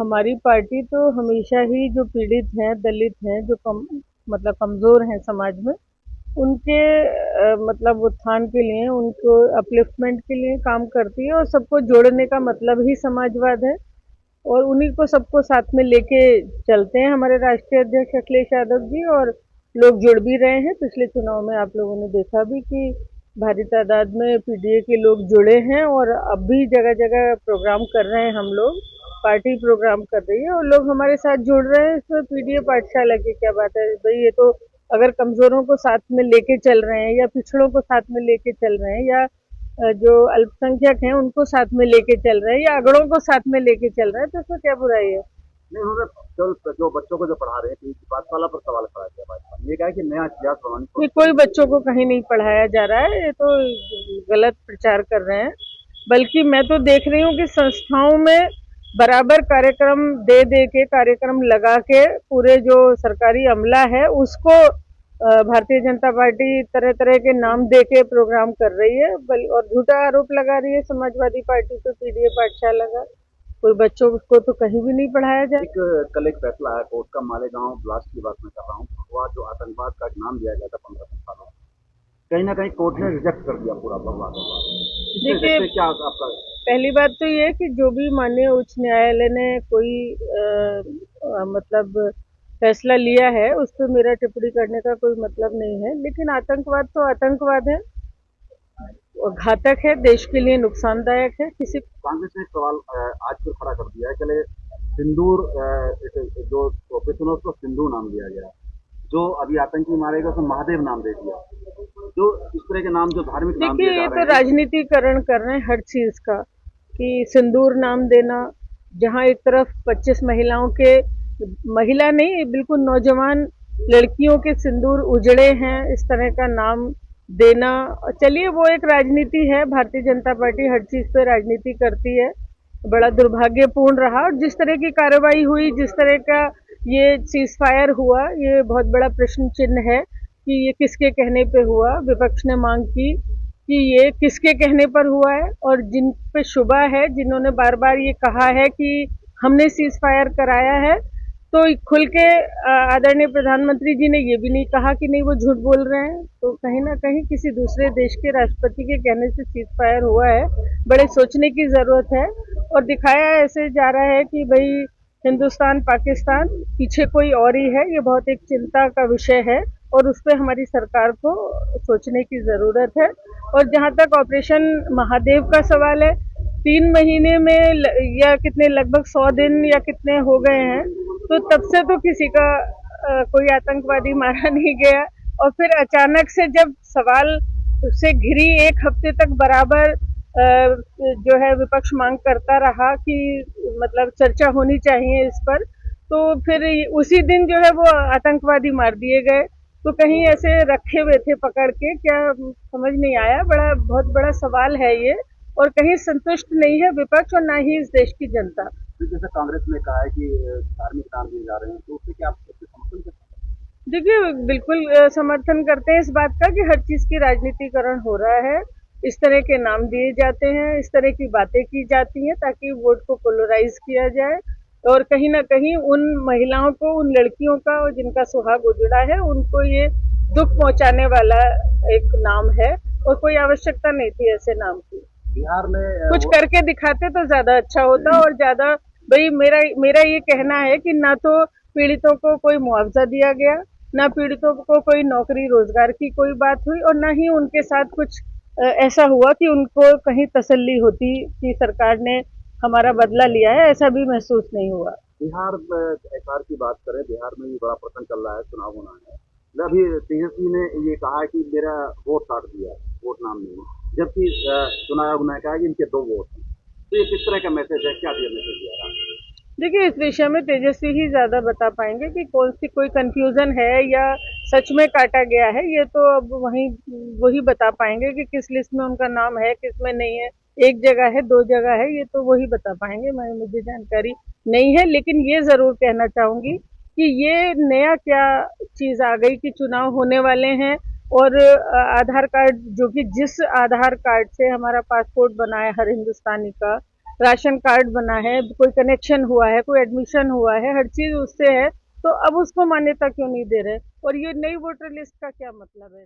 हमारी पार्टी तो हमेशा ही जो पीड़ित हैं, दलित हैं, जो मतलब कमज़ोर हैं समाज में, उनके मतलब उत्थान के लिए, उनको अपलिफ्टमेंट के लिए काम करती है और सबको जोड़ने का मतलब ही समाजवाद है और उन्हीं को सबको साथ में लेके चलते हैं हमारे राष्ट्रीय अध्यक्ष अखिलेश यादव जी। और लोग जुड़ भी रहे हैं। पिछले चुनाव में आप लोगों ने देखा भी कि भारी तादाद में पीडीए के लोग जुड़े हैं और अब भी जगह जगह प्रोग्राम कर रहे हैं। हम लोग पार्टी प्रोग्राम कर रही है और लोग हमारे साथ जुड़ रहे हैं। इसमें पीडीए पाठशाला की क्या बात है भाई, ये तो अगर कमजोरों को साथ में लेके चल रहे हैं या पिछड़ों को साथ में लेके चल रहे हैं या जो अल्पसंख्यक हैं उनको साथ में लेके चल रहे हैं या अगड़ों को साथ में लेके चल रहे हैं, तो इसमें क्या बुराई है। नहीं, उन्होंने जो बच्चों को जो पढ़ा रहे हैं कि पाठशाला पर सवाल खड़ा किया भाजपा ने। ये कहा कि नया इतिहास बनाने ये की कोई बच्चों को कहीं नहीं पढ़ाया जा रहा है, ये तो गलत प्रचार कर रहे हैं। बल्कि मैं तो देख रही हूँ कि संस्थाओं में बराबर कार्यक्रम दे दे के, कार्यक्रम लगा के पूरे जो सरकारी अमला है उसको भारतीय जनता पार्टी तरह तरह के नाम दे के प्रोग्राम कर रही है और झूठा आरोप लगा रही है समाजवादी पार्टी पे पीडीए पाठशाला का। कोई बच्चों को तो कहीं भी नहीं पढ़ाया जाए। कल एक फैसला आया कोर्ट का, मालेगांव ब्लास्ट की बात मैं कर रहा हूँ। भगवा जो आतंकवाद का एक नाम दिया गया था 15 सालों, कहीं ना कहीं कोर्ट ने रिजेक्ट कर दिया पूरा भगवा आतंकवाद। देखिए, क्या आपका? पहली बात तो ये कि जो भी माननीय उच्च न्यायालय ने कोई मतलब फैसला लिया है उस पर मेरा टिप्पणी करने का कोई मतलब नहीं है। लेकिन आतंकवाद तो आतंकवाद है और घातक है, देश के लिए नुकसानदायक है। किसी कांग्रेस ने सवाल आज फिर खड़ा कर दिया है, चले सिंदूर जो ऑपरेशन उसको सिंधु नाम दिया गया, जो अभी आतंकी मारे गए उसको महादेव नाम दे दिया। जो इस तरह के नाम, जो धार्मिक नाम दिए जा रहे हैं, देखिए, ये तो राजनीतिकरण कर रहे हैं हर चीज का कि सिंदूर नाम देना, जहां एक तरफ 25 महिलाओं के, महिला नहीं बिल्कुल नौजवान लड़कियों के सिंदूर उजड़े हैं, इस तरह का नाम देना। चलिए, वो एक राजनीति है, भारतीय जनता पार्टी हर चीज पे राजनीति करती है। बड़ा दुर्भाग्यपूर्ण रहा और जिस तरह की कार्रवाई हुई, जिस तरह का ये सीज फायर हुआ, ये बहुत बड़ा प्रश्न चिन्ह है कि ये किसके कहने पे हुआ। विपक्ष ने मांग की कि ये किसके कहने पर हुआ है और जिन पे शुबा है, जिन्होंने बार बार ये कहा है कि हमने सीज फायर कराया है, तो खुल के आदरणीय प्रधानमंत्री जी ने ये भी नहीं कहा कि नहीं वो झूठ बोल रहे हैं। तो कहीं ना कहीं किसी दूसरे देश के राष्ट्रपति के कहने से सीज फायर हुआ है, बड़े सोचने की जरूरत है। और दिखाया ऐसे जा रहा है कि भाई हिंदुस्तान पाकिस्तान, पीछे कोई और ही है। ये बहुत एक चिंता का विषय है और उस पर हमारी सरकार को सोचने की जरूरत है। और जहां तक ऑपरेशन महादेव का सवाल है, 3 महीने में या कितने, लगभग 100 दिन या कितने हो गए हैं, तो तब से तो किसी का कोई आतंकवादी मारा नहीं गया। और फिर अचानक से जब सवाल से घिरी, एक हफ्ते तक बराबर जो है विपक्ष मांग करता रहा कि मतलब चर्चा होनी चाहिए इस पर, तो फिर उसी दिन जो है वो आतंकवादी मार दिए गए। तो कहीं ऐसे रखे हुए थे पकड़ के, क्या समझ नहीं आया। बहुत बड़ा सवाल है ये और कहीं संतुष्ट नहीं है विपक्ष और ना ही इस देश की जनता। जैसे कांग्रेस ने कहा है कि धार्मिक नाम दिए जा रहे हैं, तो उससे क्या आप समर्थन करते हैं? देखिए, बिल्कुल समर्थन करते हैं इस बात का कि हर चीज की राजनीतिकरण हो रहा है। इस तरह के नाम दिए जाते हैं, इस तरह की बातें की जाती हैं ताकि वोट को पोलराइज किया जाए और कहीं ना कहीं उन महिलाओं को, उन लड़कियों का जिनका सुहाग उजड़ा है, उनको ये दुख पहुंचाने वाला एक नाम है और कोई आवश्यकता नहीं थी ऐसे नाम की। बिहार में कुछ करके दिखाते तो ज्यादा अच्छा होता और ज्यादा, भाई मेरा ये कहना है कि ना तो पीड़ितों को कोई मुआवजा दिया गया, ना पीड़ितों को कोई नौकरी रोजगार की कोई बात हुई और ना ही उनके साथ कुछ ऐसा हुआ कि उनको कहीं तसल्ली होती कि सरकार ने हमारा बदला लिया है, ऐसा भी महसूस नहीं हुआ। बिहार में एसआर की बात करें, बिहार में भी बड़ा प्रश्न चल रहा है, चुनाव होना है। अभी तेजस्वी ने ये कहा है कि मेरा वोट काट दिया, वोट नाम नहीं, जबकि चुनाव आयोग ने कहा कि इनके 2 वोट हैं। तो ये किस तरह का मैसेज है, क्या दिया मैसेज दिया रहा है? देखिए, इस विषय में तेजस्वी ही ज्यादा बता पाएंगे कि कौन सी कोई कंफ्यूजन है या सच में काटा गया है। ये तो अब वही बता पाएंगे कि किस लिस्ट में उनका नाम है, किस में नहीं है, एक जगह है, 2 जगह है, ये तो वही बता पाएंगे। मुझे जानकारी नहीं है। लेकिन ये जरूर कहना चाहूंगी कि ये नया क्या चीज आ गई कि चुनाव होने वाले हैं और आधार कार्ड, जो कि जिस आधार कार्ड से हमारा पासपोर्ट बना है हर हिंदुस्तानी का, राशन कार्ड बना है, कोई कनेक्शन हुआ है, कोई एडमिशन हुआ है, हर चीज उससे है, तो अब उसको मान्यता क्यों नहीं दे रहे? और ये नई वोटर लिस्ट का क्या मतलब है?